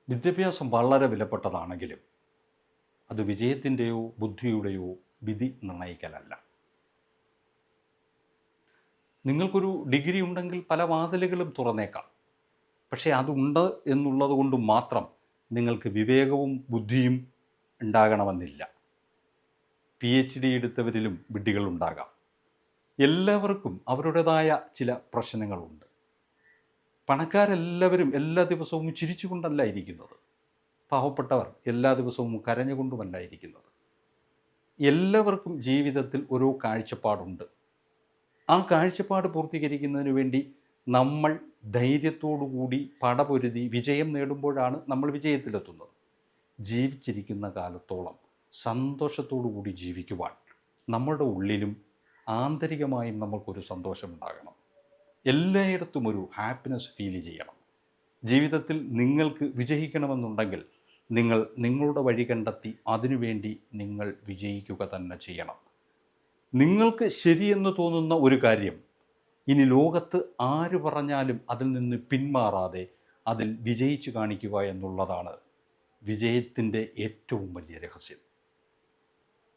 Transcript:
വിദ്യാഭ്യാസം വളരെ വിലപ്പെട്ടതാണെങ്കിലും അത് വിജയത്തിൻ്റെയോ ബുദ്ധിയുടെയോ വിധി നിർണ്ണയിക്കലല്ല. നിങ്ങൾക്കൊരു ഡിഗ്രി ഉണ്ടെങ്കിൽ പല വാതിലുകളും തുറന്നേക്കാം. പക്ഷേ അതുണ്ട് എന്നുള്ളത് കൊണ്ട് മാത്രം നിങ്ങൾക്ക് വിവേകവും ബുദ്ധിയും ഉണ്ടാകണമെന്നില്ല. PhD എടുത്തവരിലും വിഡ്ഢികളുണ്ടാകാം. എല്ലാവർക്കും അവരുടേതായ ചില പ്രശ്നങ്ങളുണ്ട്. പണക്കാരെല്ലാവരും എല്ലാ ദിവസവും ചിരിച്ചുകൊണ്ടല്ല ഇരിക്കുന്നത്. പാവപ്പെട്ടവർ എല്ലാ ദിവസവും കരഞ്ഞുകൊണ്ടുമല്ല ഇരിക്കുന്നത്. എല്ലാവർക്കും ജീവിതത്തിൽ ഓരോ കാഴ്ചപ്പാടുണ്ട്. ആ കാഴ്ചപ്പാട് പൂർത്തീകരിക്കുന്നതിന് വേണ്ടി നമ്മൾ ധൈര്യത്തോടു കൂടി പടപൊരുതി വിജയം നേടുമ്പോഴാണ് നമ്മൾ വിജയത്തിലെത്തുന്നത്. ജീവിച്ചിരിക്കുന്ന കാലത്തോളം സന്തോഷത്തോടു കൂടി ജീവിക്കുവാൻ നമ്മുടെ ഉള്ളിലും ആന്തരികമായും നമ്മൾക്കൊരു സന്തോഷമുണ്ടാകണം. എല്ലായിടത്തും ഒരു ഹാപ്പിനെസ് ഫീൽ ചെയ്യണം. ജീവിതത്തിൽ നിങ്ങൾക്ക് വിജയിക്കണമെന്നുണ്ടെങ്കിൽ നിങ്ങൾ നിങ്ങളുടെ വഴി കണ്ടെത്തി അതിനുവേണ്ടി നിങ്ങൾ വിജയിക്കുക തന്നെ ചെയ്യണം. നിങ്ങൾക്ക് ശരിയെന്ന് തോന്നുന്ന ഒരു കാര്യം ഇനി ലോകത്ത് ആര് പറഞ്ഞാലും അതിൽ നിന്ന് പിന്മാറാതെ അതിൽ വിജയിച്ചു കാണിക്കുക എന്നുള്ളതാണ് വിജയത്തിൻ്റെ ഏറ്റവും വലിയ രഹസ്യം.